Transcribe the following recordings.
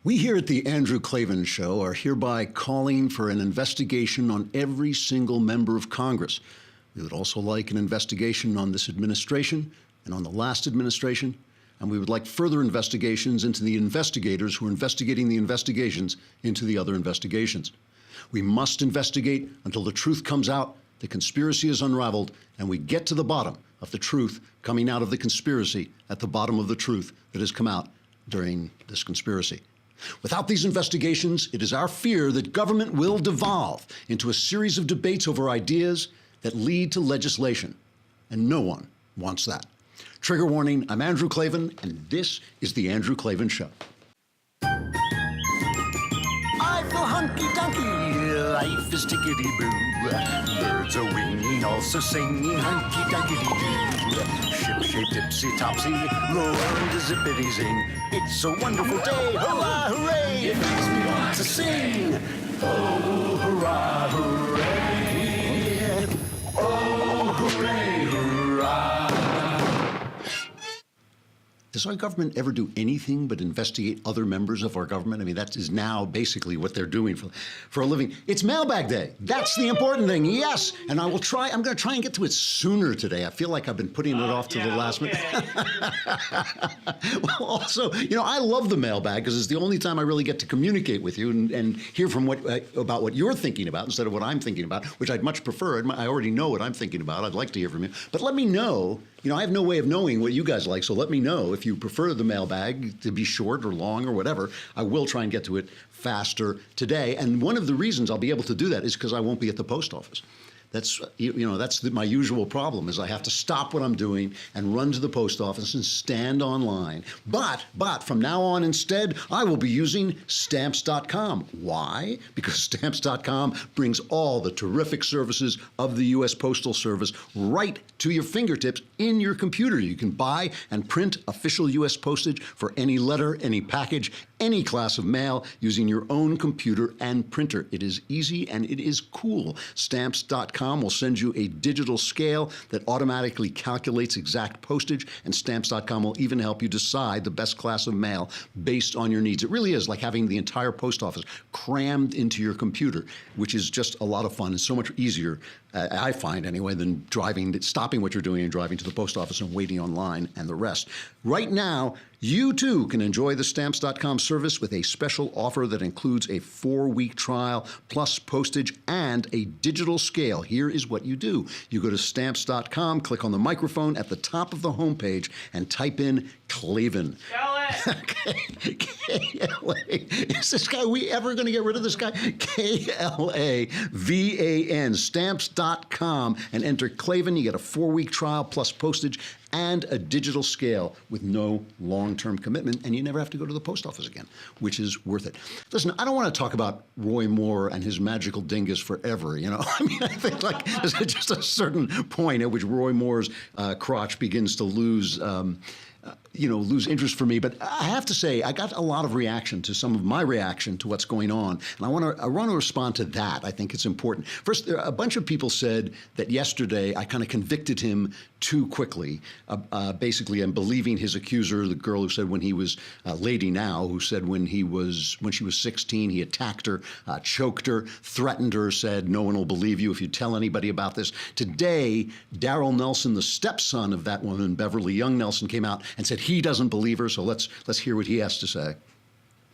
We here at the Andrew Klavan Show are hereby calling for an investigation on every single member of Congress. We would also like an investigation on this administration and on the last administration, and we would like further investigations into the investigators who are investigating the investigations into the other investigations. We must investigate until the truth comes out, the conspiracy is unraveled, and we get to the bottom of the truth coming out of the conspiracy at the bottom of the truth that has come out during this conspiracy. Without these investigations, it is our fear that government will devolve into a series of debates over ideas that lead to legislation, and no one wants that. Trigger warning, I'm Andrew Klavan, and this is The Andrew Klavan Show. I feel hunky-dunky, life is tickety-boo. Birds are winging, also singing hunky-dunky-doo. Ship-shape, tipsy-topsy, Lord, zippity-zing. It's a wonderful day, hurrah, hooray! It makes me want to sing. Oh, hurrah, hooray! Oh, hooray, hurrah! Does our government ever do anything but investigate other members of our government? I mean, that is now basically what they're doing for a living. It's Mailbag Day. That's the important thing. Yes. And I'm going to try and get to it sooner today. I feel like I've been putting it off to the last minute. Well, also, I love the mailbag because it's the only time I really get to communicate with you and hear from about what you're thinking about instead of what I'm thinking about, which I'd much prefer. I already know what I'm thinking about. I'd like to hear from you. But let me know. I have no way of knowing what you guys like, so let me know if you prefer the mailbag to be short or long or whatever. I will try and get to it faster today. And one of the reasons I'll be able to do that is because I won't be at the post office. That's my usual problem is I have to stop what I'm doing and run to the post office and stand online. But from now on instead, I will be using Stamps.com. Why? Because Stamps.com brings all the terrific services of the U.S. Postal Service right to your fingertips in your computer. You can buy and print official U.S. postage for any letter, any package, any class of mail using your own computer and printer. It is easy and it is cool. Stamps.com will send you a digital scale that automatically calculates exact postage, and Stamps.com will even help you decide the best class of mail based on your needs. It really is like having the entire post office crammed into your computer, which is just a lot of fun and so much easier, I find anyway, than stopping what you're doing and driving to the post office and waiting online and the rest. Right now, you too can enjoy the Stamps.com service with a special offer that includes a 4-week trial plus postage and a digital scale. Here is what you do. You go to Stamps.com, click on the microphone at the top of the homepage, and type in Klavan. K-L-A. Is this guy, we ever going to get rid of this guy? K-L-A-V-A-N, Stamps.com, and enter Klavan. You get a 4-week trial plus postage and a digital scale with no long-term commitment, and you never have to go to the post office again, which is worth it. Listen, I don't want to talk about Roy Moore and his magical dingus forever, I mean, I think like there's just a certain point at which Roy Moore's crotch begins to lose interest for me. But I have to say, I got a lot of reaction to some of my reaction to what's going on. And I want to respond to that. I think it's important. First, a bunch of people said that yesterday I kind of convicted him too quickly, basically, and believing his accuser, the girl who said when he was, lady now, who said when she was 16, he attacked her, choked her, threatened her, said, no one will believe you if you tell anybody about this. Today, Darrell Nelson, the stepson of that woman, Beverly Young Nelson, came out and said he doesn't believe her, so let's hear what he has to say.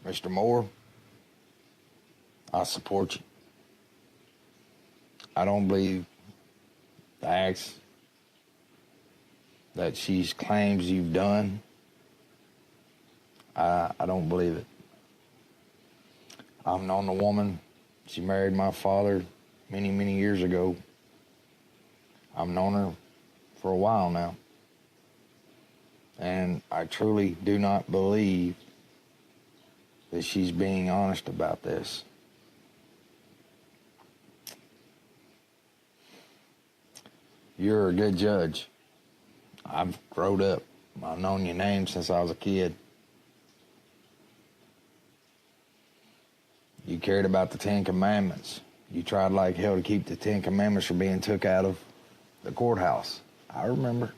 Mr. Moore, I support you. I don't believe the acts that she claims you've done. I don't believe it. I've known the woman. She married my father many, many years ago. I've known her for a while now. And I truly do not believe that she's being honest about this. You're a good judge. I've grown up. I've known your name since I was a kid. You cared about the 10 Commandments. You tried like hell to keep the 10 Commandments from being took out of the courthouse. I remember.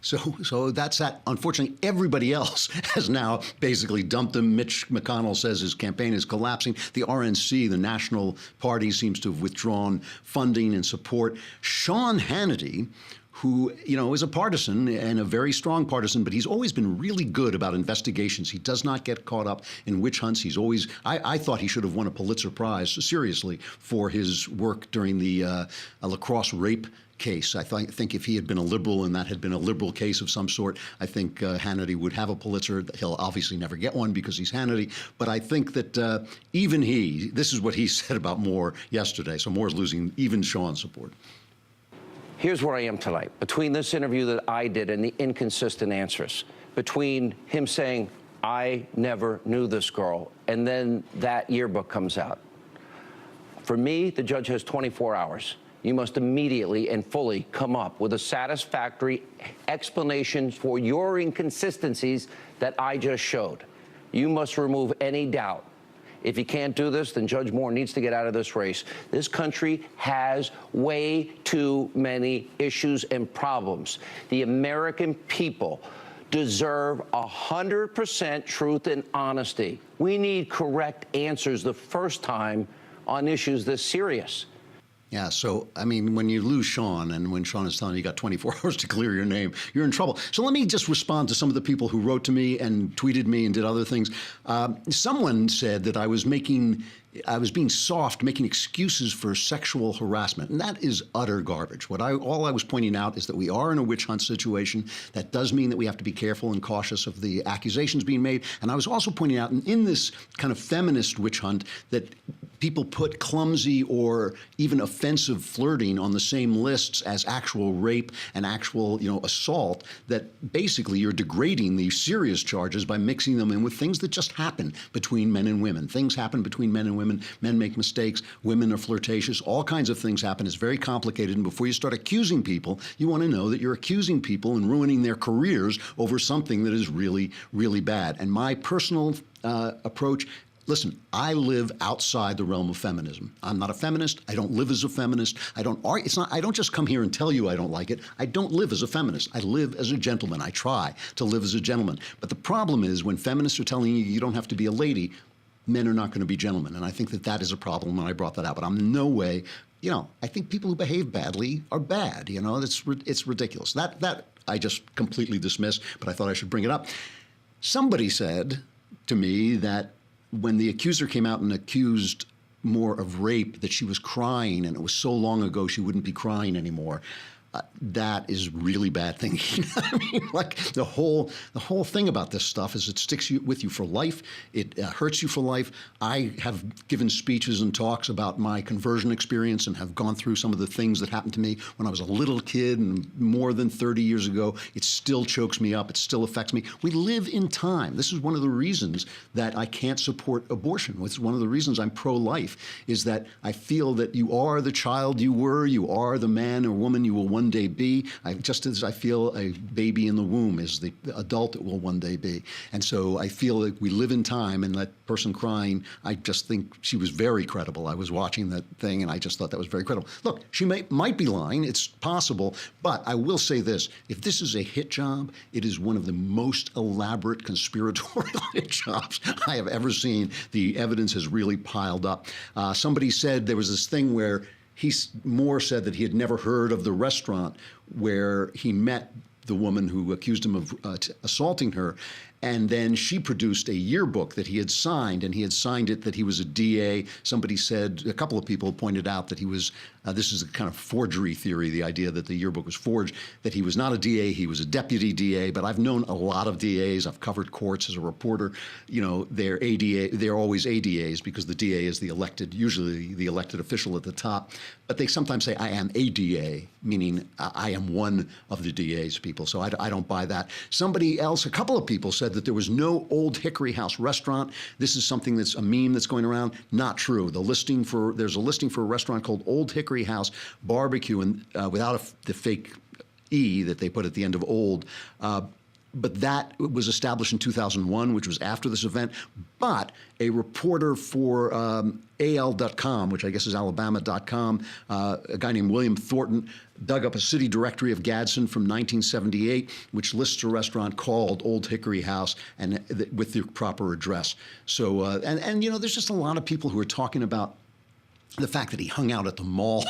So that's that. Unfortunately, everybody else has now basically dumped him. Mitch McConnell says his campaign is collapsing. The RNC, the National Party, seems to have withdrawn funding and support. Sean Hannity, who, is a partisan and a very strong partisan, but he's always been really good about investigations. He does not get caught up in witch hunts. He's always, I thought he should have won a Pulitzer Prize, seriously, for his work during the lacrosse rape case. I think if he had been a liberal and that had been a liberal case of some sort, I think Hannity would have a Pulitzer. He'll obviously never get one because he's Hannity. But I think that even this is what he said about Moore yesterday. So Moore's losing even Sean's support. Here's where I am tonight. Between this interview that I did and the inconsistent answers, between him saying, I never knew this girl, and then that yearbook comes out. For me, the judge has 24 hours. You must immediately and fully come up with a satisfactory explanation for your inconsistencies that I just showed. You must remove any doubt. If you can't do this, then Judge Moore needs to get out of this race. This country has way too many issues and problems. The American people deserve 100% truth and honesty. We need correct answers the first time on issues this serious. Yeah, so, I mean, when you lose Sean and when Sean is telling you got 24 hours to clear your name, you're in trouble. So let me just respond to some of the people who wrote to me and tweeted me and did other things. Someone said that I was being soft, making excuses for sexual harassment, and that is utter garbage. All I was pointing out is that we are in a witch hunt situation. That does mean that we have to be careful and cautious of the accusations being made. And I was also pointing out in this kind of feminist witch hunt that people put clumsy or even offensive flirting on the same lists as actual rape and actual, assault, that basically you're degrading the serious charges by mixing them in with things that just happen between men and women. Things happen between men and women. Men make mistakes. Women are flirtatious. All kinds of things happen. It's very complicated. And before you start accusing people, you want to know that you're accusing people and ruining their careers over something that is really, really bad. And my personal approach, listen, I live outside the realm of feminism. I'm not a feminist. I don't live as a feminist. I don't just come here and tell you I don't like it. I don't live as a feminist. I live as a gentleman. I try to live as a gentleman. But the problem is when feminists are telling you you don't have to be a lady, men are not going to be gentlemen. And I think that is a problem, and I brought that out. But I'm in no way, I think people who behave badly are bad. It's ridiculous. That I just completely dismiss, but I thought I should bring it up. Somebody said to me that when the accuser came out and accused Moore of rape, that she was crying, and it was so long ago she wouldn't be crying anymore. That is really bad thinking. I mean, like the whole thing about this stuff is it sticks with you for life. It hurts you for life. I have given speeches and talks about my conversion experience and have gone through some of the things that happened to me when I was a little kid and more than 30 years ago. It still chokes me up. It still affects me. We live in time. This is one of the reasons that I can't support abortion. It's one of the reasons I'm pro-life, is that I feel that you are the child you were, you are the man or woman you will one day be. Just as I feel a baby in the womb is the adult it will one day be. And so I feel like we live in time, and that person crying, I just think she was very credible. I was watching that thing and I just thought that was very credible. Look, she might be lying, it's possible, but I will say this, if this is a hit job, it is one of the most elaborate conspiratorial hit jobs I have ever seen. The evidence has really piled up. Somebody said there was this thing where Moore said that he had never heard of the restaurant where he met the woman who accused him of assaulting her. And then she produced a yearbook that he had signed, and he had signed it that he was a DA. Somebody said, a couple of people pointed out that he was, this is a kind of forgery theory, the idea that the yearbook was forged, that he was not a DA, he was a deputy DA. But I've known a lot of DAs. I've covered courts as a reporter. They're always ADAs because the DA is usually the elected official at the top. But they sometimes say, I am a DA, meaning I am one of the DA's people. So I don't buy that. Somebody else, a couple of people said that there was no Old Hickory House restaurant. This is something that's a meme that's going around. Not true. There's a listing for a restaurant called Old Hickory House Barbecue, and without the fake E that they put at the end of old. But that was established in 2001, which was after this event. But a reporter for AL.com, which I guess is Alabama.com, a guy named William Thornton, dug up a city directory of Gadsden from 1978, which lists a restaurant called Old Hickory House and with the proper address. So, and you know, there's just a lot of people who are talking about the fact that he hung out at the mall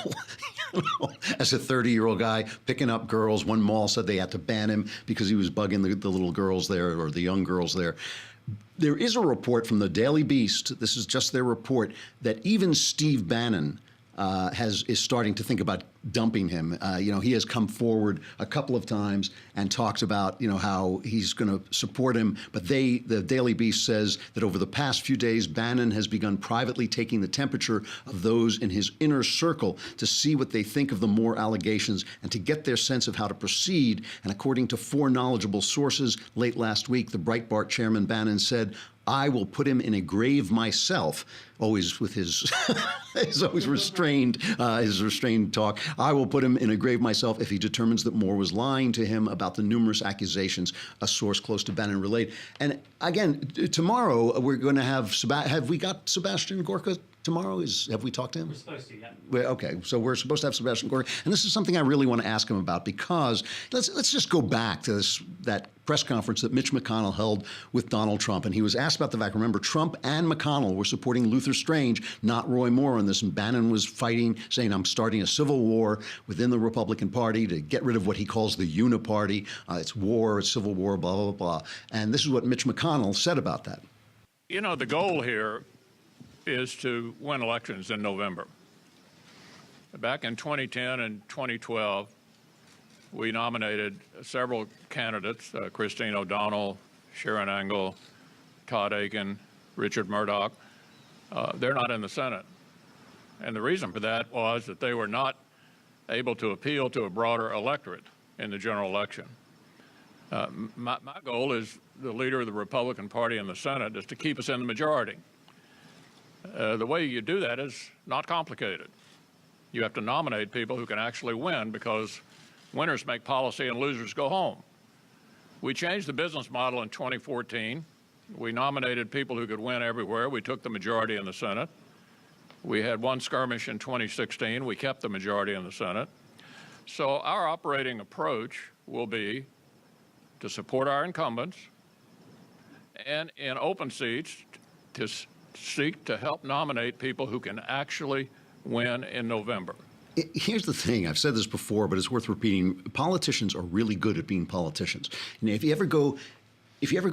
as a 30-year-old guy picking up girls. One mall said they had to ban him because he was bugging the little girls there, or the young girls there. There is a report from the Daily Beast, this is just their report, that even Steve Bannon is starting to think about dumping him. You know, he has come forward a couple of times and talked about, you know, how he's going to support him. But the Daily Beast says that over the past few days, Bannon has begun privately taking the temperature of those in his inner circle to see what they think of the Moore allegations and to get their sense of how to proceed. And according to 4 knowledgeable sources, late last week, the Breitbart chairman Bannon said, "I will put him in a grave myself," always with his his always restrained talk. "I will put him in a grave myself if he determines that Moore was lying to him about the numerous accusations," a source close to Bannon relayed. And again, tomorrow we're going to have we got Sebastian Gorka tomorrow? Have we talked to him? We're supposed to, yeah. Okay, so we're supposed to have Sebastian Gorka, and this is something I really want to ask him about, because let's just go back to that press conference that Mitch McConnell held with Donald Trump, and he was asked about the fact, remember, Trump and McConnell were supporting Luther Strange, not Roy Moore, on this, and Bannon was fighting, saying, "I'm starting a civil war within the Republican Party to get rid of what he calls the uniparty. It's war, it's civil war, blah, blah, blah." And this is what Mitch McConnell said about that. You know, the goal here is to win elections in November. Back in 2010 and 2012, we nominated several candidates, Christine O'Donnell, Sharon Angle, Todd Aiken, Richard Murdoch. They're not in the Senate. And the reason for that was that they were not able to appeal to a broader electorate in the general election. My goal as the leader of the Republican Party in the Senate is to keep us in the majority. The way you do that is not complicated. You have to nominate people who can actually win, because winners make policy and losers go home. We changed the business model in 2014. We nominated people who could win everywhere. We took the majority in the Senate. We had one skirmish in 2016. We kept the majority in the Senate. So our operating approach will be to support our incumbents, and in open seats to seek to help nominate people who can actually win in November. Here's the thing. I've said this before, but it's worth repeating. Politicians are really good at being politicians. And if you ever go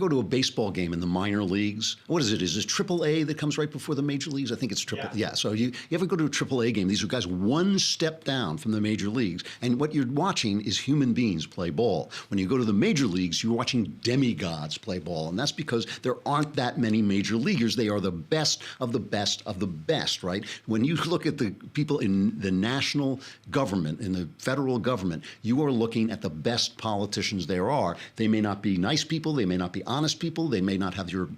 to a baseball game in the minor leagues, what is it? Is it AAA that comes right before the major leagues? I think it's triple. Yeah. So you ever go to a AAA game? These are guys one step down from the major leagues, and what you're watching is human beings play ball. When you go to the major leagues, you're watching demigods play ball, and that's because there aren't that many major leaguers. They are the best of the best of the best, right? When you look at the people in the national government, in the federal government, you are looking at the best politicians there are. They may not be nice people. They may not be honest people. They may not have your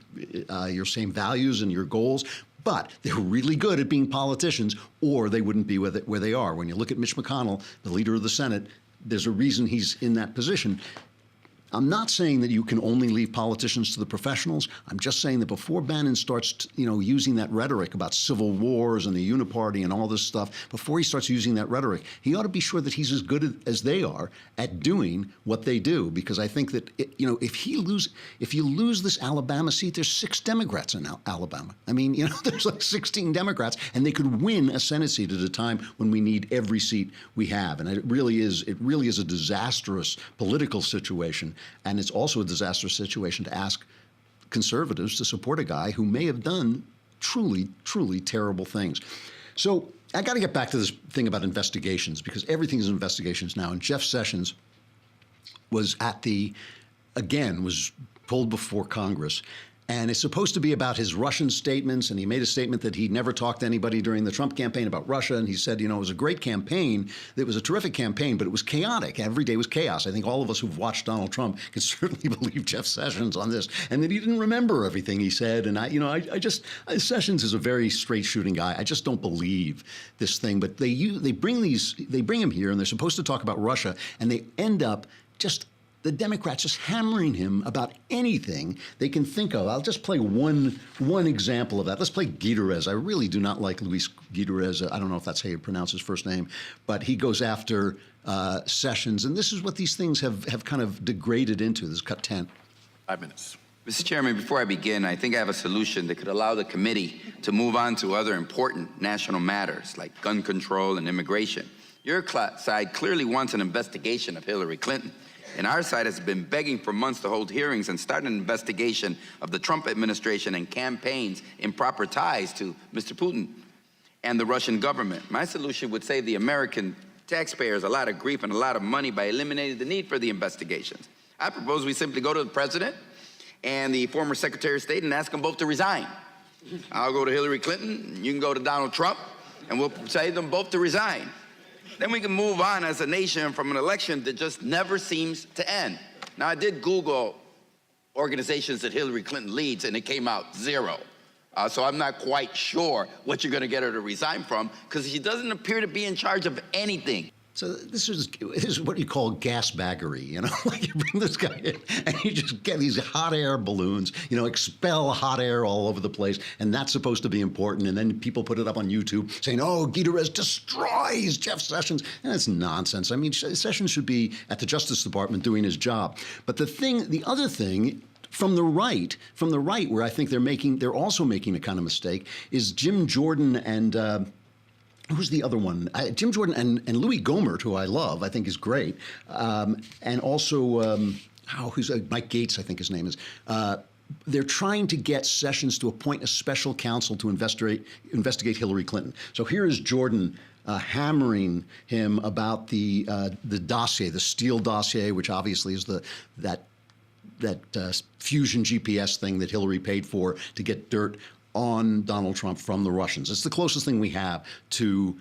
same values and your goals, but they're really good at being politicians, or they wouldn't be where they are. When you look at Mitch McConnell, the leader of the Senate, there's a reason he's in that position. I'm not saying that you can only leave politicians to the professionals. I'm just saying that before Bannon starts, using that rhetoric about civil wars and the uniparty and all this stuff, before he starts using that rhetoric, he ought to be sure that he's as good as they are at doing what they do. Because I think that, if you lose this Alabama seat, there's 6 Democrats in Alabama. I mean, there's like 16 Democrats, and they could win a Senate seat at a time when we need every seat we have. And it really is a disastrous political situation. And it's also a disastrous situation to ask conservatives to support a guy who may have done truly, truly terrible things. So I got to get back to this thing about investigations, because everything is investigations now. And Jeff Sessions was was pulled before Congress. And it's supposed to be about his Russian statements. And he made a statement that he never talked to anybody during the Trump campaign about Russia. And he said, it was a great campaign. It was a terrific campaign, but it was chaotic. Every day was chaos. I think all of us who've watched Donald Trump can certainly believe Jeff Sessions on this. And that he didn't remember everything he said. And Sessions is a very straight shooting guy. I just don't believe this thing. But they bring him here, and they're supposed to talk about Russia, and they end up just the Democrats just hammering him about anything they can think of. I'll just play one example of that. Let's play Gutierrez. I really do not like Luis Gutierrez. I don't know if that's how you pronounce his first name, but he goes after Sessions, and this is what these things have kind of degraded into. This is cut 10. 5 minutes. Mr. Chairman, before I begin, I think I have a solution that could allow the committee to move on to other important national matters like gun control and immigration. Your side clearly wants an investigation of Hillary Clinton, and our side has been begging for months to hold hearings and start an investigation of the Trump administration and campaign's improper ties to Mr. Putin and the Russian government. My solution would save the American taxpayers a lot of grief and a lot of money by eliminating the need for the investigations. I propose we simply go to the president and the former Secretary of State and ask them both to resign. I'll go to Hillary Clinton, you can go to Donald Trump, and we'll say them both to resign. Then we can move on as a nation from an election that just never seems to end. Now, I did Google organizations that Hillary Clinton leads, and it came out 0. So I'm not quite sure what you're gonna get her to resign from, because she doesn't appear to be in charge of anything. So this is what you call gasbaggery, you know? Like you bring this guy in and you just get these hot air balloons, you know, expel hot air all over the place, and that's supposed to be important. And then people put it up on YouTube saying, oh, Gutierrez destroys Jeff Sessions. And that's nonsense. I mean, Sessions should be at the Justice Department doing his job. But the other thing, from the right, where I think they're also making a kind of mistake, is Jim Jordan and who's the other one? Jim Jordan and Louis Gohmert, who I love, I think is great, and also who's Mike Gates, I think his name is. They're trying to get Sessions to appoint a special counsel to investigate Hillary Clinton. So here is Jordan hammering him about the dossier, the Steele dossier, which obviously is that fusion GPS thing that Hillary paid for to get dirt on Donald Trump from the Russians. It's the closest thing we have to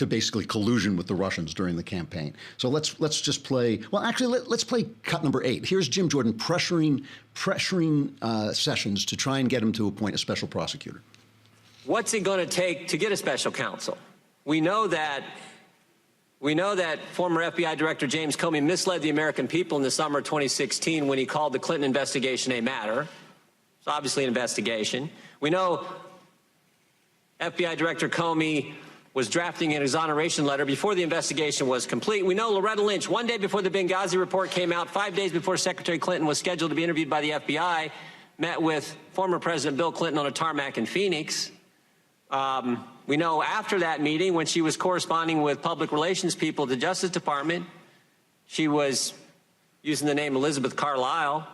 basically collusion with the Russians during the campaign. So let's just play. Well, actually, let's play cut number 8. Here's Jim Jordan pressuring Sessions to try and get him to appoint a special prosecutor. What's it going to take to get a special counsel? We know that former FBI Director James Comey misled the American people in the summer of 2016 when he called the Clinton investigation a matter. It's obviously an investigation. We know FBI Director Comey was drafting an exoneration letter before the investigation was complete. We know Loretta Lynch, one day before the Benghazi report came out, 5 days before Secretary Clinton was scheduled to be interviewed by the FBI, met with former President Bill Clinton on a tarmac in Phoenix. We know after that meeting, when she was corresponding with public relations people at the Justice Department, she was using the name Elizabeth Carlisle.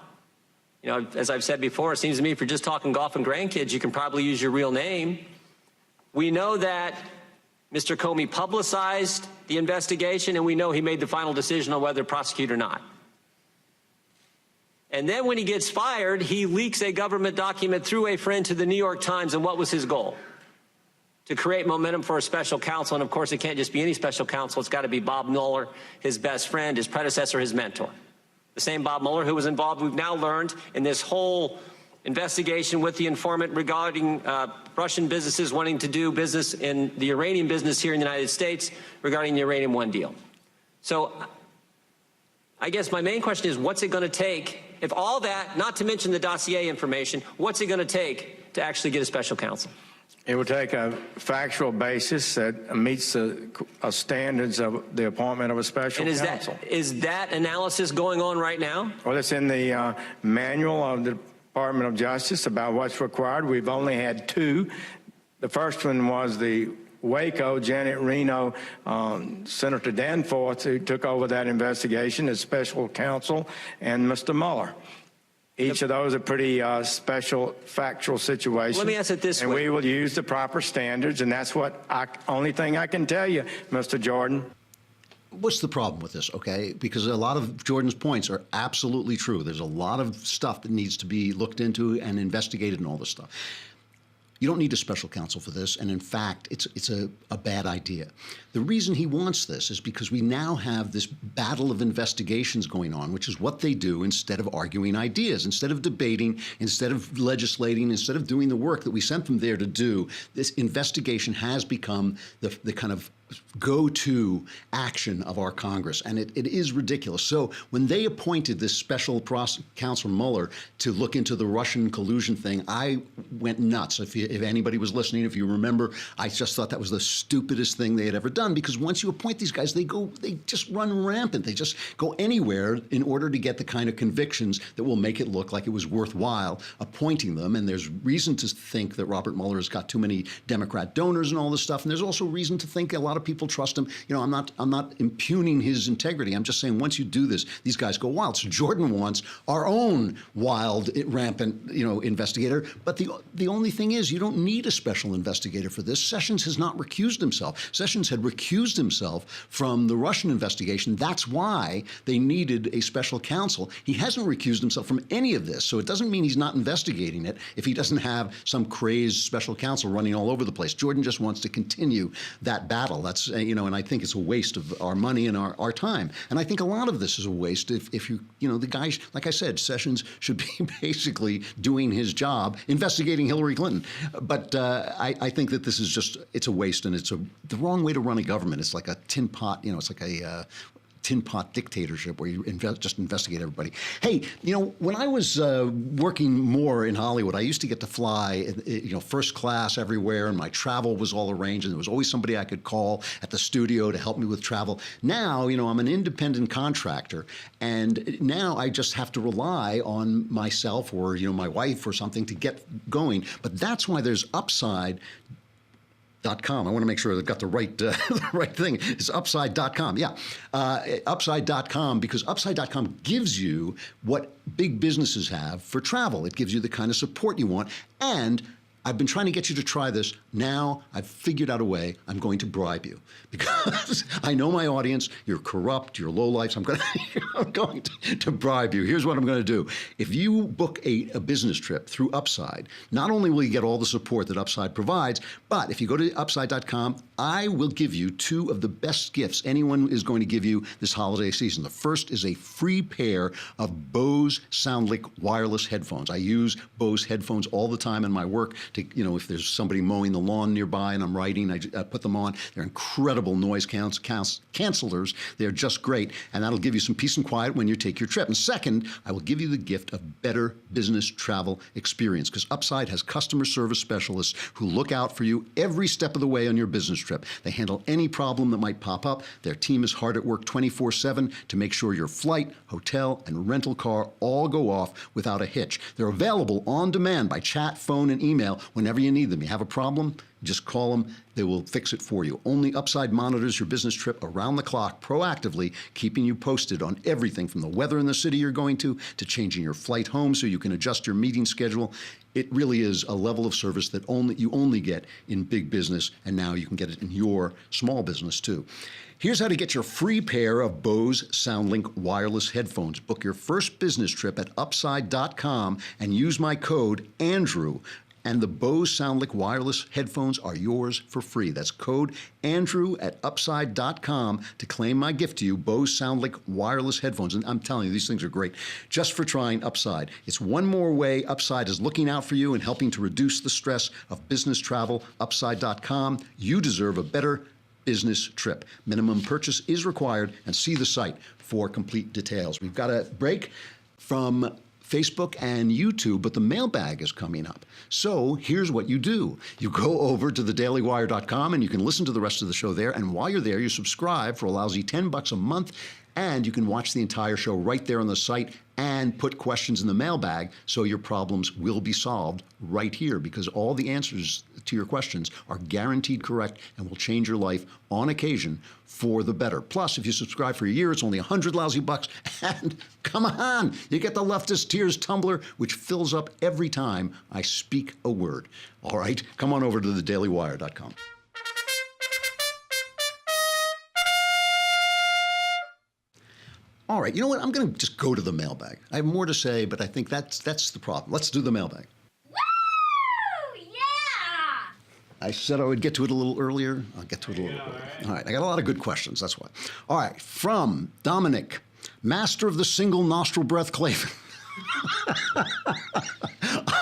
You know, as I've said before, it seems to me if you're just talking golf and grandkids, you can probably use your real name. We know that Mr. Comey publicized the investigation, and we know he made the final decision on whether to prosecute or not. And then when he gets fired, he leaks a government document through a friend to the New York Times, and what was his goal? To create momentum for a special counsel, and of course it can't just be any special counsel, it's got to be Bob Mueller, his best friend, his predecessor, his mentor. The same Bob Mueller who was involved, we've now learned, in this whole investigation with the informant regarding Russian businesses wanting to do business in the uranium business here in the United States regarding the Uranium One deal. So I guess my main question is, what's it going to take, if all that, not to mention the dossier information, what's it going to take to actually get a special counsel? It would take a factual basis that meets the standards of the appointment of a special counsel. Is that analysis going on right now? Well, it's in the manual of the Department of Justice about what's required. We've only had 2. The first one was the Waco, Janet Reno, Senator Danforth, who took over that investigation as special counsel, and Mr. Mueller. Each of those are pretty special factual situations. Let me ask it this way. And we will use the proper standards, and that's what only thing I can tell you, Mr. Jordan. What's the problem with this, okay? Because a lot of Jordan's points are absolutely true. There's a lot of stuff that needs to be looked into and investigated and all this stuff. You don't need a special counsel for this, and in fact, it's a bad idea. The reason he wants this is because we now have this battle of investigations going on, which is what they do instead of arguing ideas, instead of debating, instead of legislating, instead of doing the work that we sent them there to do. This investigation has become the kind of go-to action of our Congress, and it is ridiculous. So when they appointed this special counsel Mueller to look into the Russian collusion thing, I went nuts. If anybody was listening, if you remember, I just thought that was the stupidest thing they had ever done, because once you appoint these guys, they just run rampant. They just go anywhere in order to get the kind of convictions that will make it look like it was worthwhile appointing them. And there's reason to think that Robert Mueller has got too many Democrat donors and all this stuff. And there's also reason to think a lot of people trust him. You know, I'm not impugning his integrity. I'm just saying once you do this, these guys go wild. So Jordan wants our own wild, rampant, investigator. But the only thing is, you don't need a special investigator for this. Sessions has not recused himself. Sessions had recused himself from the Russian investigation. That's why they needed a special counsel. He hasn't recused himself from any of this. So it doesn't mean he's not investigating it if he doesn't have some crazed special counsel running all over the place. Jordan just wants to continue that battle. That's, and I think it's a waste of our money and our time. And I think a lot of this is a waste if the guy, like I said, Sessions should be basically doing his job, investigating Hillary Clinton. But I think that this is just, it's a waste, and it's the wrong way to run a government. It's like a tin pot, it's like a tin pot dictatorship where you just investigate everybody. Hey, when I was working more in Hollywood, I used to get to fly, first class everywhere, and my travel was all arranged, and there was always somebody I could call at the studio to help me with travel. Now, I'm an independent contractor, and now I just have to rely on myself or, my wife or something to get going. But that's why there's Upside.com. I want to make sure I've got the right thing. It's Upside.com. Yeah. Upside.com, because Upside.com gives you what big businesses have for travel. It gives you the kind of support you want. And I've been trying to get you to try this. Now I've figured out a way. I'm going to bribe you, because I know my audience. You're corrupt. You're lowlifes. I'm going to bribe you. Here's what I'm going to do. If you book a business trip through Upside, not only will you get all the support that Upside provides, but if you go to Upside.com, I will give you two of the best gifts anyone is going to give you this holiday season. The first is a free pair of Bose SoundLink wireless headphones. I use Bose headphones all the time in my work. If there's somebody mowing the lawn nearby and I'm writing, I put them on. They're incredible noise cancelers. They're just great, and that'll give you some peace and quiet when you take your trip. And second, I will give you the gift of better business travel experience, because Upside has customer service specialists who look out for you every step of the way on your business trip. They handle any problem that might pop up. Their team is hard at work 24/7 to make sure your flight, hotel, and rental car all go off without a hitch. They're available on demand by chat, phone, and email whenever you need them. You have a problem, just call them. They will fix it for you. Only Upside monitors your business trip around the clock, proactively, keeping you posted on everything from the weather in the city you're going to changing your flight home so you can adjust your meeting schedule. It really is a level of service that you only get in big business, and now you can get it in your small business too. Here's how to get your free pair of Bose SoundLink wireless headphones. Book your first business trip at Upside.com and use my code Andrew. And the Bose SoundLink wireless headphones are yours for free. That's code Andrew at Upside.com to claim my gift to you, Bose SoundLink wireless headphones. And I'm telling you, these things are great just for trying Upside. It's one more way Upside is looking out for you and helping to reduce the stress of business travel. Upside.com. You deserve a better business trip. Minimum purchase is required, and see the site for complete details. We've got a break from Facebook and YouTube, but the mailbag is coming up. So here's what you do. You go over to thedailywire.com and you can listen to the rest of the show there. And while you're there, you subscribe for a lousy $10 a month, and you can watch the entire show right there on the site and put questions in the mailbag, so your problems will be solved right here, because all the answers to your questions are guaranteed correct and will change your life on occasion for the better. Plus, if you subscribe for a year, it's only $100 lousy bucks, and come on, you get the Leftist Tears tumbler, which fills up every time I speak a word. All right, come on over to thedailywire.com. All right, you know what? I'm going to just go to the mailbag. I have more to say, but I think that's the problem. Let's do the mailbag. Woo! Yeah! I said I would get to it a little earlier. I'll get to it a little earlier. All right, I got a lot of good questions, that's why. All right, from Dominic, master of the single nostril breath, Klavan.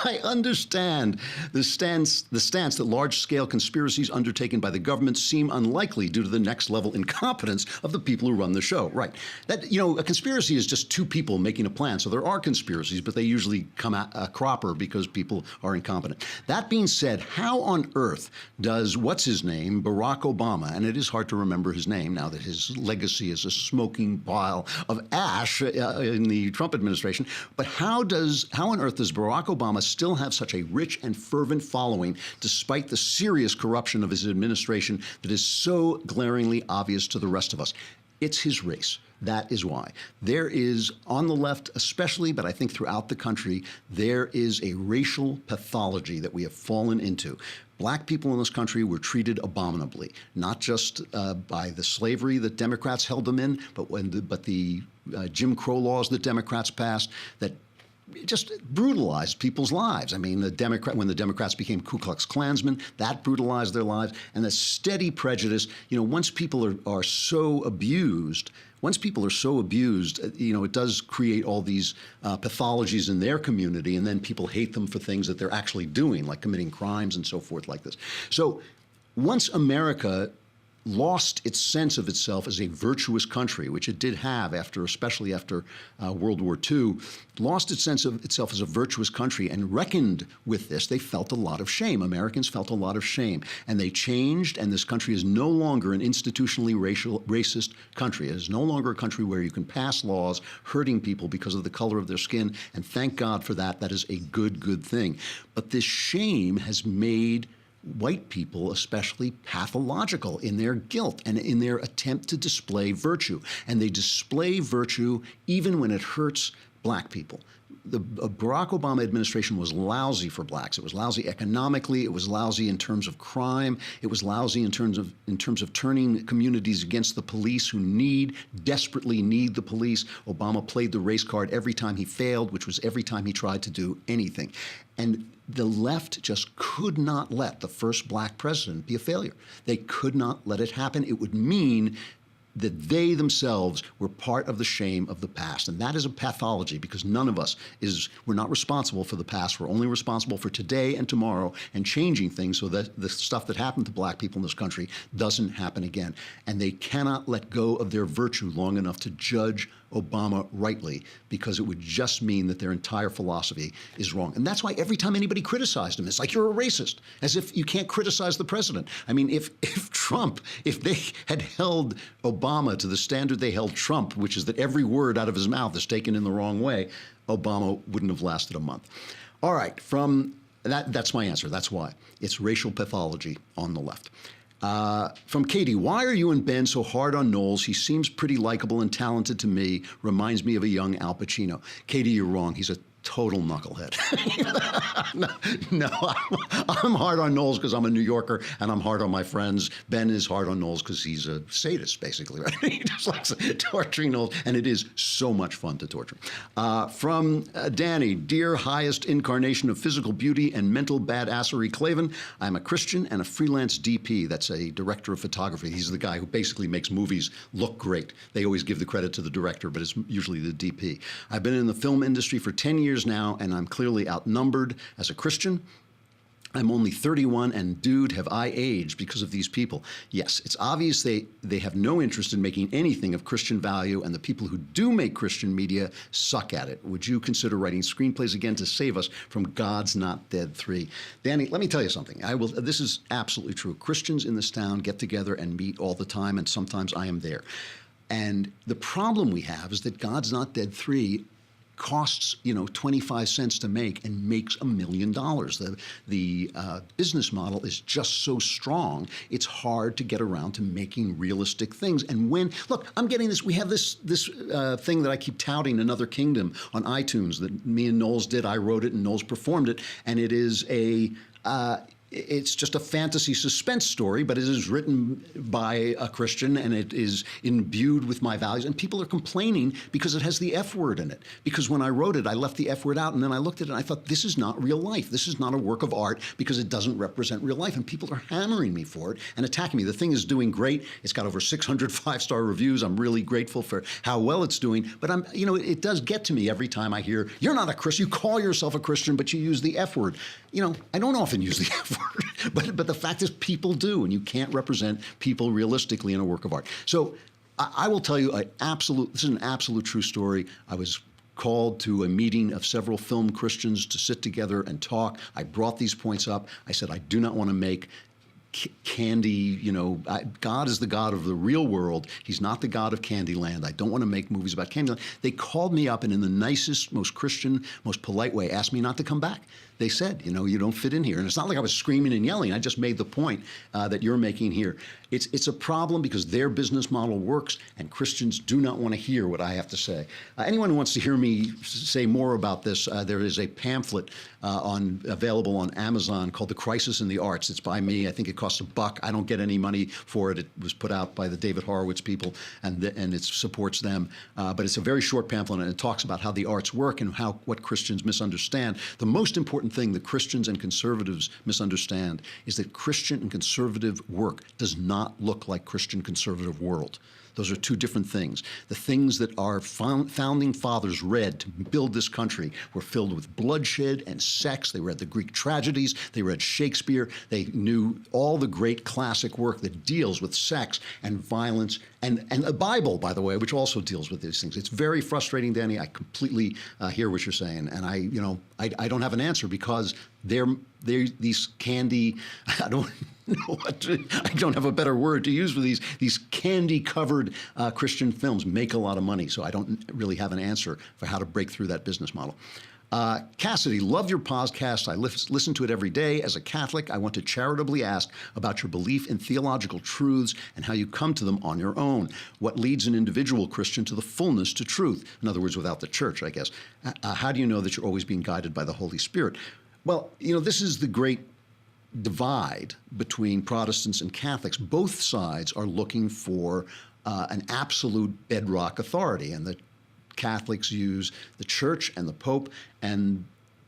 I understand the stance that large-scale conspiracies undertaken by the government seem unlikely due to the next-level incompetence of the people who run the show. Right. That, a conspiracy is just two people making a plan. So there are conspiracies, but they usually come a cropper because people are incompetent. That being said, how on earth does what's-his-name, Barack Obama, and it is hard to remember his name now that his legacy is a smoking pile of ash in the Trump administration, but how on earth does Barack Obama still have such a rich and fervent following despite the serious corruption of his administration that is so glaringly obvious to the rest of us? It's his race. That is why. There is, on the left especially, but I think throughout the country, there is a racial pathology that we have fallen into. Black people in this country were treated abominably, not just by the slavery that Democrats held them in, but the Jim Crow laws that Democrats passed that just brutalized people's lives. I mean, when the Democrats became Ku Klux Klansmen, that brutalized their lives. And the steady prejudice, once people are so abused, it does create all these pathologies in their community, and then people hate them for things that they're actually doing, like committing crimes and so forth like this. So once America lost its sense of itself as a virtuous country, which it did have especially after World War II, lost its sense of itself as a virtuous country and reckoned with this, they felt a lot of shame. Americans felt a lot of shame. And they changed, and this country is no longer an institutionally racist country. It is no longer a country where you can pass laws hurting people because of the color of their skin, and thank God for that. That is a good thing. But this shame has made white people especially pathological in their guilt and in their attempt to display virtue. And they display virtue even when it hurts black people. The Barack Obama administration was lousy for blacks. It was lousy economically. It was lousy in terms of crime. It was lousy in terms of turning communities against the police who desperately need the police. Obama played the race card every time he failed, which was every time he tried to do anything. And the left just could not let the first black president be a failure. They could not let it happen. It would mean that they themselves were part of the shame of the past. And that is a pathology, because none of us we're not responsible for the past. We're only responsible for today and tomorrow and changing things so that the stuff that happened to black people in this country doesn't happen again. And they cannot let go of their virtue long enough to judge Obama rightly, because it would just mean that their entire philosophy is wrong. And that's why every time anybody criticized him, it's like, you're a racist, as if you can't criticize the president. I mean, if they had held Obama to the standard they held Trump, which is that every word out of his mouth is taken in the wrong way, Obama wouldn't have lasted a month. All right, that's my answer. That's why. It's racial pathology on the left. From Katie, why are you and Ben so hard on Knowles? He seems pretty likable and talented to me. Reminds me of a young Al Pacino. Katie, you're wrong. He's a total knucklehead. No, I'm hard on Knowles because I'm a New Yorker, and I'm hard on my friends. Ben is hard on Knowles because he's a sadist, basically, right? He just likes torturing Knowles, and it is so much fun to torture. From Danny, dear highest incarnation of physical beauty and mental badassery, Klavan, I'm a Christian and a freelance DP. That's a director of photography. He's the guy who basically makes movies look great. They always give the credit to the director, but it's usually the DP. I've been in the film industry for 10 years now, and I'm clearly outnumbered as a Christian. I'm only 31, and dude, have I aged because of these people. Yes, it's obvious they have no interest in making anything of Christian value, and the people who do make Christian media suck at it. Would you consider writing screenplays again to save us from God's Not Dead 3? Danny, let me tell you something. This is absolutely true. Christians in this town get together and meet all the time, and sometimes I am there. And the problem we have is that God's Not Dead 3 costs 25 cents to make and makes $1 million. The business model is just so strong, it's hard to get around to making realistic things. And look, I'm getting this, we have this thing that I keep touting, Another Kingdom, on iTunes that me and Knowles did. I wrote it and Knowles performed it, and it is it's just a fantasy suspense story, but it is written by a Christian and it is imbued with my values. And people are complaining because it has the F word in it. Because when I wrote it, I left the F word out, and then I looked at it and I thought, this is not real life. This is not a work of art because it doesn't represent real life. And people are hammering me for it and attacking me. The thing is doing great. It's got over 600 five-star reviews. I'm really grateful for how well it's doing. But it does get to me every time I hear, you're not a Christian. You call yourself a Christian, but you use the F word. I don't often use the F word, but the fact is people do, and you can't represent people realistically in a work of art. So I will tell you, this is an absolute true story. I was called to a meeting of several film Christians to sit together and talk. I brought these points up. I said, I do not want to make candy, God is the God of the real world. He's not the God of Candyland. I don't want to make movies about Candyland. They called me up and in the nicest, most Christian, most polite way asked me not to come back. They said, you don't fit in here. And it's not like I was screaming and yelling. I just made the point that you're making here. It's a problem because their business model works and Christians do not want to hear what I have to say. Anyone who wants to hear me say more about this, there is a pamphlet available on Amazon called The Crisis in the Arts. It's by me. I think it costs $1. I don't get any money for it. It was put out by the David Horowitz people and it supports them. But it's a very short pamphlet and it talks about how the arts work and what Christians misunderstand. The most important thing that Christians and conservatives misunderstand is that Christian and conservative work does not look like Christian conservative world. Those are two different things. The things that our founding fathers read to build this country were filled with bloodshed and sex. They read the Greek tragedies. They read Shakespeare. They knew all the great classic work that deals with sex and violence and the Bible, by the way, which also deals with these things. It's very frustrating, Danny. I completely hear what you're saying. And I don't have an answer because they're these candy, I don't have a better word to use for these candy-covered Christian films make a lot of money. So I don't really have an answer for how to break through that business model. Cassidy, love your podcast. I listen to it every day. As a Catholic, I want to charitably ask about your belief in theological truths and how you come to them on your own. What leads an individual Christian to the fullness to truth? In other words, without the church, I guess. How do you know that you're always being guided by the Holy Spirit? Well, this is the great divide between Protestants and Catholics. Both sides are looking for an absolute bedrock authority, and the Catholics use the Church and the Pope, and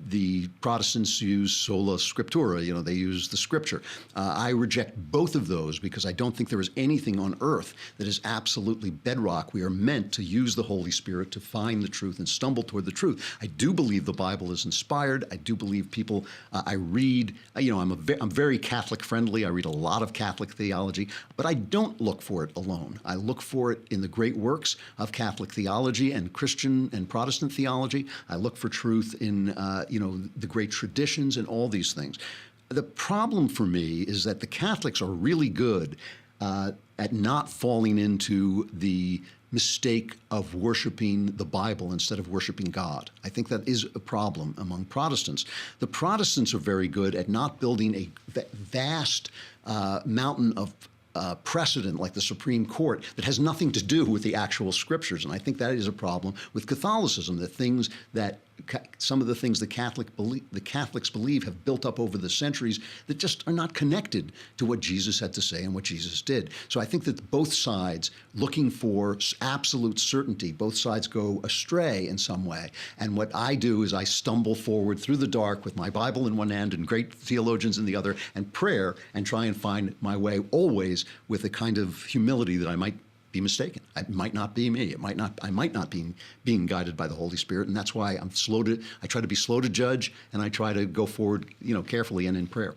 the Protestants use sola scriptura, they use the Scripture. I reject both of those because I don't think there is anything on earth that is absolutely bedrock. We are meant to use the Holy Spirit to find the truth and stumble toward the truth. I do believe the Bible is inspired. I do believe people, I read, I'm very Catholic friendly. I read a lot of Catholic theology, but I don't look for it alone. I look for it in the great works of Catholic theology and Christian and Protestant theology. I look for truth in the great traditions and all these things. The problem for me is that the Catholics are really good at not falling into the mistake of worshiping the Bible instead of worshiping God. I think that is a problem among Protestants. The Protestants are very good at not building a vast mountain of precedent like the Supreme Court that has nothing to do with the actual scriptures. And I think that is a problem with Catholicism, some of the things the Catholics believe have built up over the centuries that just are not connected to what Jesus had to say and what Jesus did. So I think that both sides, looking for absolute certainty, both sides go astray in some way. And what I do is I stumble forward through the dark with my Bible in one hand and great theologians in the other, and prayer, and try and find my way always with a kind of humility that I might be mistaken. It might not be me. I might not be being guided by the Holy Spirit, and that's why I try to be slow to judge, and I try to go forward, carefully and in prayer.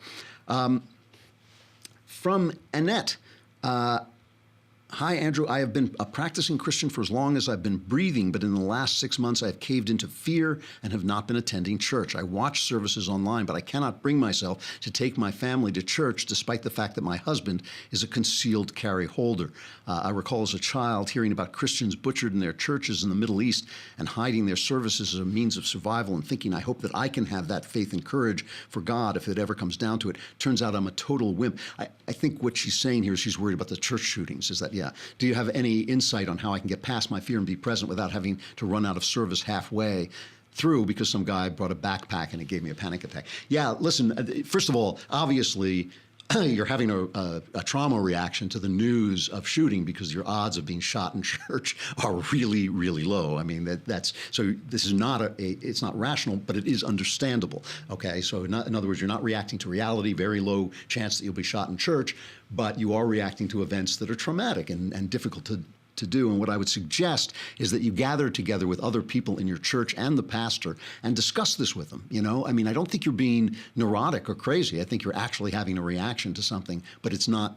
From Annette, hi, Andrew. I have been a practicing Christian for as long as I've been breathing, but in the last 6 months, I have caved into fear and have not been attending church. I watch services online, but I cannot bring myself to take my family to church, despite the fact that my husband is a concealed carry holder. I recall as a child hearing about Christians butchered in their churches in the Middle East and hiding their services as a means of survival and thinking, I hope that I can have that faith and courage for God if it ever comes down to it. Turns out I'm a total wimp. I think what she's saying here is she's worried about the church shootings. Is that, yeah. Do you have any insight on how I can get past my fear and be present without having to run out of service halfway? through because some guy brought a backpack and it gave me a panic attack. Yeah, listen, first of all, obviously, you're having a trauma reaction to the news of shooting because your odds of being shot in church are really, really low. I mean, that's so this is not it's not rational, but it is understandable. Okay, so in other words, you're not reacting to reality, very low chance that you'll be shot in church, but you are reacting to events that are traumatic and difficult to do. And what I would suggest is that you gather together with other people in your church and the pastor and discuss this with them. You know, I mean, I don't think you're being neurotic or crazy. I think you're actually having a reaction to something, but it's not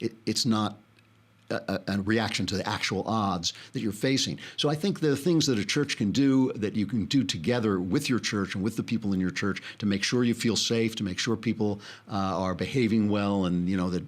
it's not a reaction to the actual odds that you're facing. So I think the things that a church can do, that you can do together with your church and with the people in your church to make sure you feel safe, to make sure people are behaving well, and you know that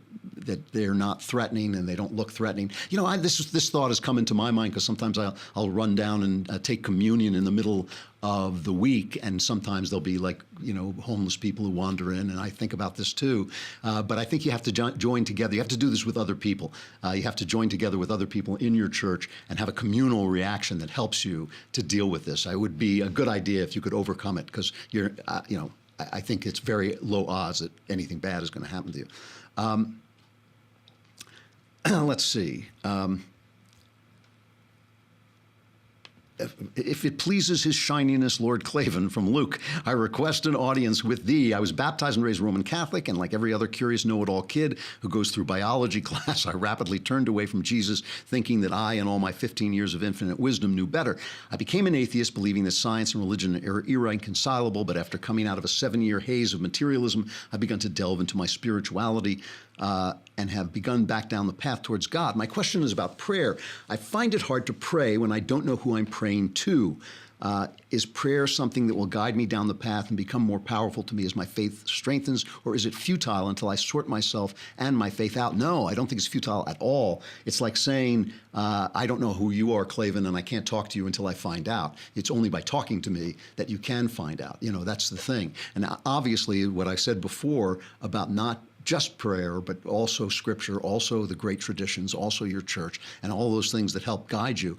they're not threatening and they don't look threatening. You know, this thought has come into my mind because sometimes I'll run down and take communion in the middle of the week, and sometimes there'll be like, you know, homeless people who wander in, and I think about this too. But I think you have to join together. You have to do this with other people. You have to join together with other people in your church and have a communal reaction that helps you to deal with this. It would be a good idea if you could overcome it, because you're, you know, I think it's very low odds that anything bad is going to happen to you. Let's see. If it pleases his shininess, Lord Klavan, from Luke, I request an audience with thee. I was baptized and raised Roman Catholic, and like every other curious know-it-all kid who goes through biology class, I rapidly turned away from Jesus, thinking that I and all my 15 years of infinite wisdom knew better. I became an atheist, believing that science and religion are irreconcilable, but after coming out of a 7-year haze of materialism, I've begun to delve into my spirituality and have begun back down the path towards God. My question is about prayer. I find it hard to pray when I don't know who I'm praying to. Is prayer something that will guide me down the path and become more powerful to me as my faith strengthens, or is it futile until I sort myself and my faith out? No, I don't think it's futile at all. It's like saying, I don't know who you are, Klavan, and I can't talk to you until I find out. It's only by talking to me that you can find out. You know, that's the thing. And obviously, what I said before about not just prayer, but also scripture, also the great traditions, also your church, and all those things that help guide you.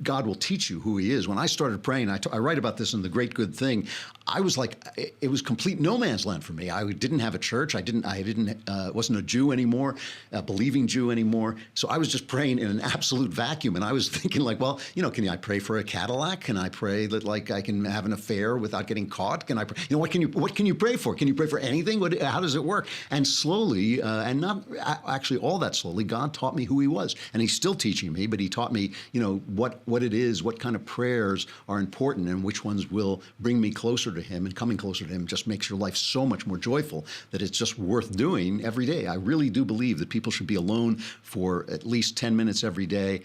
God will teach you who he is. When I started praying, I write about this in The Great Good Thing, I was like, it was complete no man's land for me. I didn't have a church. I wasn't a Jew anymore, a believing Jew anymore. So I was just praying in an absolute vacuum. And I was thinking like, well, you know, can I pray for a Cadillac? Can I pray that like I can have an affair without getting caught? Can I pray? You know, what can you pray for? Can you pray for anything? How does it work? And slowly, and not actually all that slowly, God taught me who he was. And he's still teaching me, but he taught me, you know, what it is, what kind of prayers are important and which ones will bring me closer to him, and coming closer to him just makes your life so much more joyful that it's just worth doing every day. I really do believe that people should be alone for at least 10 minutes every day,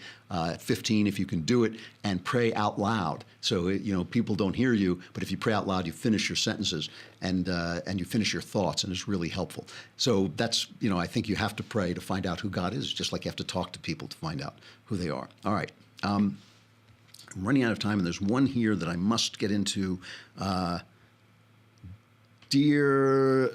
15 if you can do it, and pray out loud. So, you know, people don't hear you, but if you pray out loud, you finish your sentences and you finish your thoughts, and it's really helpful. So that's, you know, I think you have to pray to find out who God is, just like you have to talk to people to find out who they are. All right. I'm running out of time, and there's one here that I must get into. Dear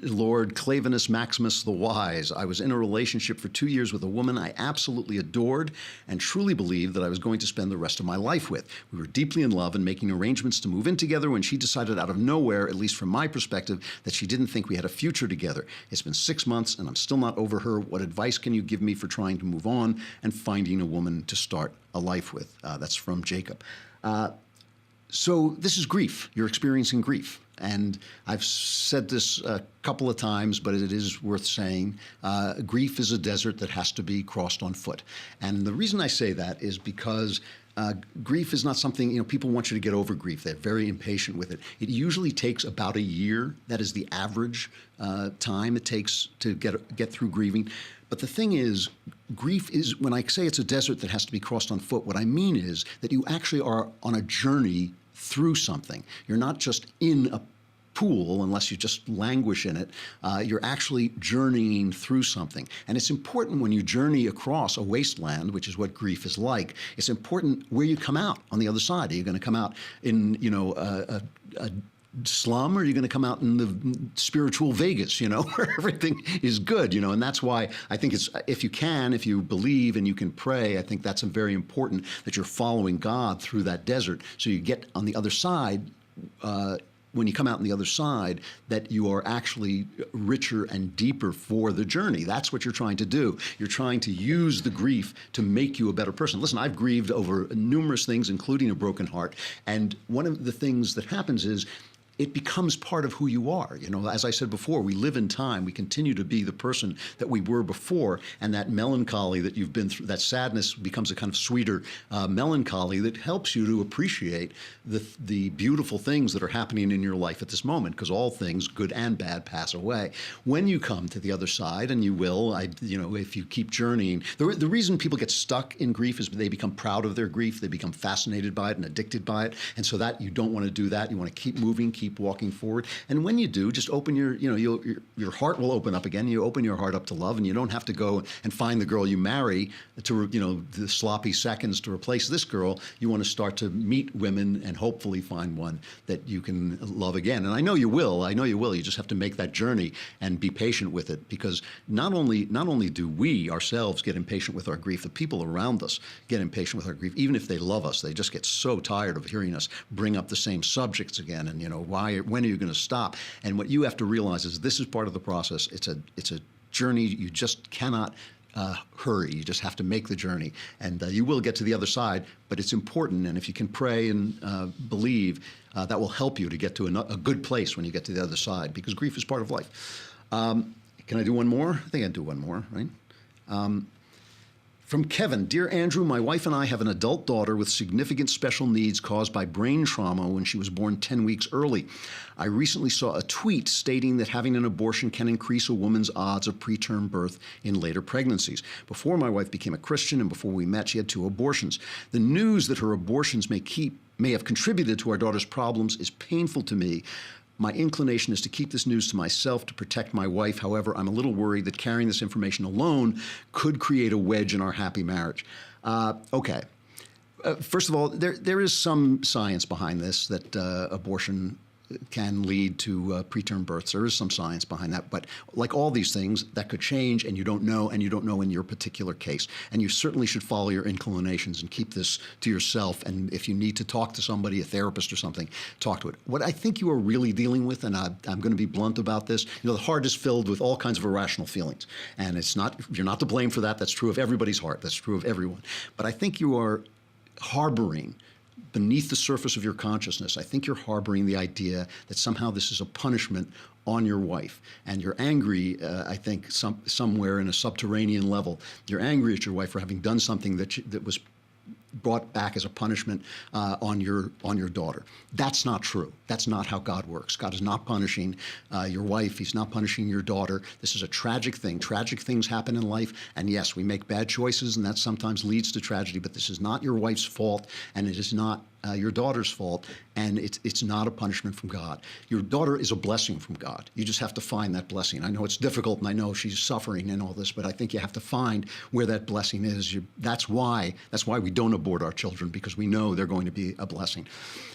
Lord Clavanus Maximus the Wise, I was in a relationship for 2 years with a woman I absolutely adored and truly believed that I was going to spend the rest of my life with. We were deeply in love and making arrangements to move in together when she decided out of nowhere, at least from my perspective, that she didn't think we had a future together. It's been 6 months and I'm still not over her. What advice can you give me for trying to move on and finding a woman to start a life with? That's from Jacob. So this is grief. You're experiencing grief. And I've said this a couple of times, but it is worth saying. Grief is a desert that has to be crossed on foot. And the reason I say that is because grief is not something, you know, people want you to get over grief. They're very impatient with it. It usually takes about a year. That is the average time it takes to get through grieving. But the thing is, grief is, when I say it's a desert that has to be crossed on foot, what I mean is that you actually are on a journey through something. You're not just in a pool unless you just languish in it. You're actually journeying through something. And it's important when you journey across a wasteland, which is what grief is like, it's important where you come out on the other side. Are you going to come out in, you know, a slum, or are you going to come out in the spiritual Vegas, where everything is good, and that's why I think it's, if you believe and you can pray, I think that's very important that you're following God through that desert, so you get on the other side, when you come out on the other side, that you are actually richer and deeper for the journey. That's what you're trying to do. You're trying to use the grief to make you a better person. Listen, I've grieved over numerous things, including a broken heart. And one of the things that happens is it becomes part of who you are. As I said before, we live in time. We continue to be the person that we were before, and that melancholy that you've been through, that sadness becomes a kind of sweeter melancholy that helps you to appreciate the beautiful things that are happening in your life at this moment, because all things, good and bad, pass away. When you come to the other side, and you will, if you keep journeying, the reason people get stuck in grief is they become proud of their grief, they become fascinated by it and addicted by it, and so that you don't want to do that. You want to keep moving, keep walking forward. And when you do, just open your heart will open up again. You open your heart up to love, and you don't have to go and find the girl you marry to, the sloppy seconds to replace this girl. You want to start to meet women and hopefully find one that you can love again. And I know you will. You just have to make that journey and be patient with it, because not only do we ourselves get impatient with our grief, the people around us get impatient with our grief. Even if they love us, they just get so tired of hearing us bring up the same subjects again. And, when are you going to stop? And what you have to realize is this is part of the process. It's a journey. You just cannot hurry. You just have to make the journey, and you will get to the other side. But it's important, and if you can pray and believe, that will help you to get to a good place when you get to the other side, because grief is part of life. Can I do one more? I think I can do one more, right? From Kevin, Dear Andrew, my wife and I have an adult daughter with significant special needs caused by brain trauma when she was born 10 weeks early. I recently saw a tweet stating that having an abortion can increase a woman's odds of preterm birth in later pregnancies. Before my wife became a Christian and before we met, she had 2 abortions. The news that her abortions may have contributed to our daughter's problems is painful to me. My inclination is to keep this news to myself to protect my wife. However, I'm a little worried that carrying this information alone could create a wedge in our happy marriage. Okay. First of all, there is some science behind this, that abortion can lead to preterm births. There is some science behind that, but like all these things, that could change, and you don't know in your particular case. And you certainly should follow your inclinations and keep this to yourself. And if you need to talk to somebody, a therapist or something, talk to it. What I think you are really dealing with, and I'm going to be blunt about this, the heart is filled with all kinds of irrational feelings, and you're not to blame for that. That's true of everybody's heart. That's true of everyone. But I think you are harboring, beneath the surface of your consciousness, I think you're harboring the idea that somehow this is a punishment on your wife. And you're angry, I think, somewhere in a subterranean level. You're angry at your wife for having done something that was brought back as a punishment on your daughter. That's not true. That's not how God works. God is not punishing your wife. He's not punishing your daughter. This is a tragic thing. Tragic things happen in life, and yes, we make bad choices, and that sometimes leads to tragedy, but this is not your wife's fault, and it is not your daughter's fault, and it's not a punishment from God. Your daughter is a blessing from God. You just have to find that blessing. I know it's difficult, and I know she's suffering and all this, but I think you have to find where that blessing is. That's why we don't abort our children, because we know they're going to be a blessing.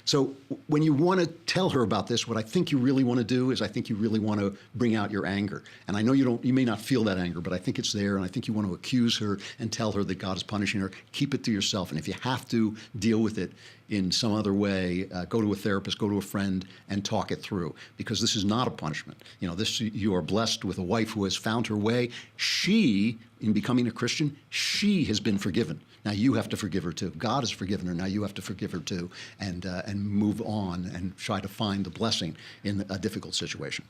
So when you want to tell her about this, what I think you really want to do is I think you really want to bring out your anger. And I know you may not feel that anger, but I think it's there, and I think you want to accuse her and tell her that God is punishing her. Keep it to yourself, and if you have to deal with it in some other way, go to a therapist, go to a friend, and talk it through, because this is not a punishment. You are blessed with a wife who has found her way. She, in becoming a Christian, she has been forgiven. Now you have to forgive her too. God has forgiven her. Now you have to forgive her too, and move on and try to find the blessing in a difficult situation.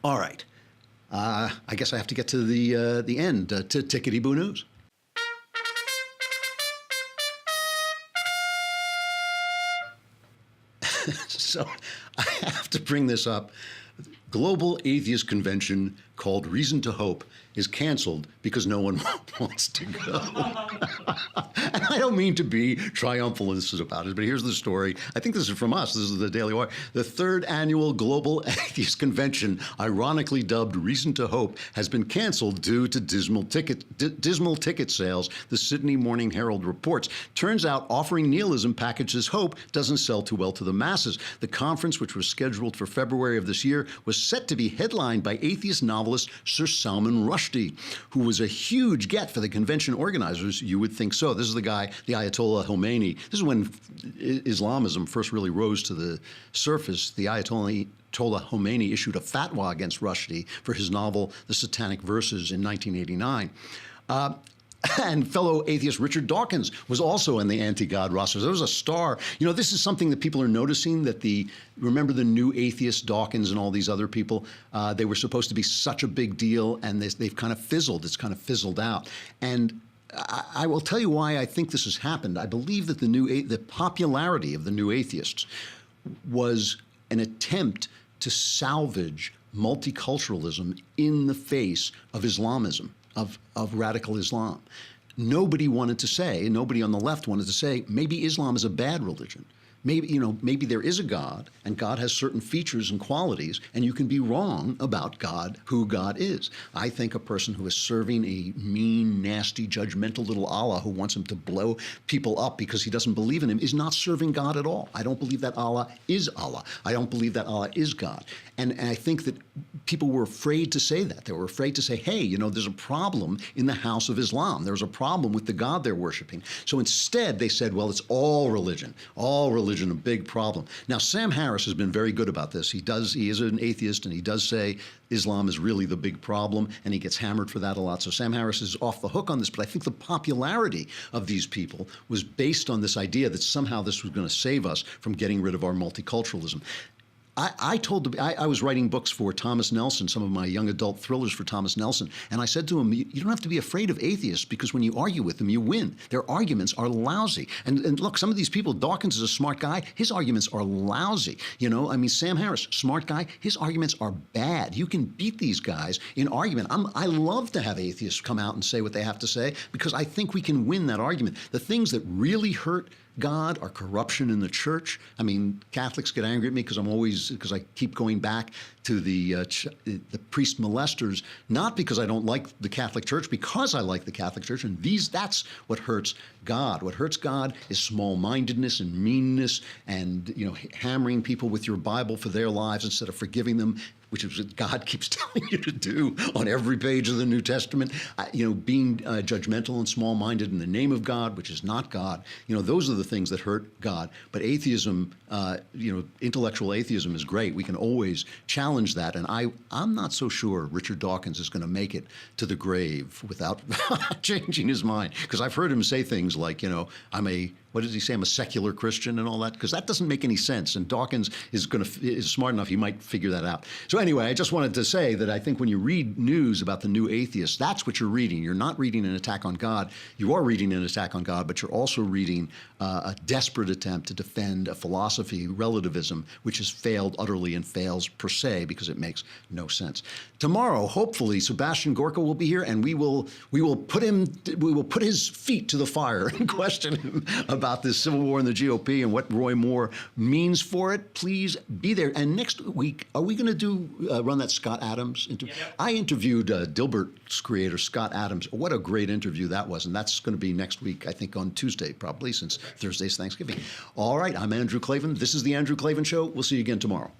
All right. I guess I have to get to the end, to Tickety-Boo News. So I have to bring this up. Global Atheist Convention called Reason to Hope is canceled because no one wants to go. And I don't mean to be triumphalist about it, but here's the story. I think this is from us. This is the Daily Wire. The third annual Global Atheist Convention, ironically dubbed Reason to Hope, has been canceled due to dismal ticket sales, the Sydney Morning Herald reports. Turns out offering nihilism packaged as hope doesn't sell too well to the masses. The conference, which was scheduled for February of this year, was set to be headlined by atheist novelist Sir Salman Rushdie, who was a huge get for the convention organizers. You would think so. This is the guy, the Ayatollah Khomeini. This is when Islamism first really rose to the surface. The Ayatollah Khomeini issued a fatwa against Rushdie for his novel The Satanic Verses in 1989. And fellow atheist Richard Dawkins was also in the anti-God roster. There was a star. You know, this is something that people are noticing, that remember the new atheist Dawkins and all these other people? They were supposed to be such a big deal, and they've kind of fizzled. It's kind of fizzled out. And I will tell you why I think this has happened. I believe that the popularity of the new atheists was an attempt to salvage multiculturalism in the face of Islamism, of radical Islam. Nobody wanted to say, nobody on the left wanted to say, maybe Islam is a bad religion. Maybe there is a God, and God has certain features and qualities, and you can be wrong about God, who God is. I think a person who is serving a mean, nasty, judgmental little Allah who wants him to blow people up because he doesn't believe in him is not serving God at all. I don't believe that Allah is Allah. I don't believe that Allah is God. And I think that people were afraid to say that. They were afraid to say, hey, there's a problem in the house of Islam. There's a problem with the God they're worshiping. So instead, they said, well, it's all religion, a big problem. Now, Sam Harris has been very good about this. He is an atheist, and he does say Islam is really the big problem, and he gets hammered for that a lot. So Sam Harris is off the hook on this, but I think the popularity of these people was based on this idea that somehow this was going to save us from getting rid of our multiculturalism. I was writing books for Thomas Nelson, some of my young adult thrillers for Thomas Nelson, and I said to him, you don't have to be afraid of atheists, because when you argue with them, you win. Their arguments are lousy. And look, some of these people, Dawkins is a smart guy, his arguments are lousy. Sam Harris, smart guy, his arguments are bad. You can beat these guys in argument. I love to have atheists come out and say what they have to say, because I think we can win that argument. The things that really hurt God are corruption in the church. Catholics get angry at me because I keep going back to the priest molesters, not because I don't like the Catholic Church, because I like the Catholic Church, and that's what hurts God. What hurts God is small-mindedness and meanness, and hammering people with your Bible for their lives instead of forgiving them, which is what God keeps telling you to do on every page of the New Testament. Being judgmental and small-minded in the name of God, which is not God. Those are the things that hurt God. But atheism, intellectual atheism is great. We can always challenge that. And I'm not so sure Richard Dawkins is going to make it to the grave without changing his mind. Because I've heard him say things like, what does he say? I'm a secular Christian and all that, because that doesn't make any sense. And Dawkins is smart enough; he might figure that out. So anyway, I just wanted to say that I think when you read news about the new atheists, that's what you're reading. You're not reading an attack on God. You are reading an attack on God, but you're also reading a desperate attempt to defend a philosophy, relativism, which has failed utterly and fails per se because it makes no sense. Tomorrow, hopefully, Sebastian Gorka will be here, and we will put his feet to the fire and question him about this civil war in the GOP and what Roy Moore means for it. Please be there. And next week, are we going to run that Scott Adams interview? Yeah. I interviewed Dilbert's creator, Scott Adams. What a great interview that was. And that's going to be next week, I think on Tuesday, probably, since Thursday's Thanksgiving. All right, I'm Andrew Klavan. This is The Andrew Klavan Show. We'll see you again tomorrow.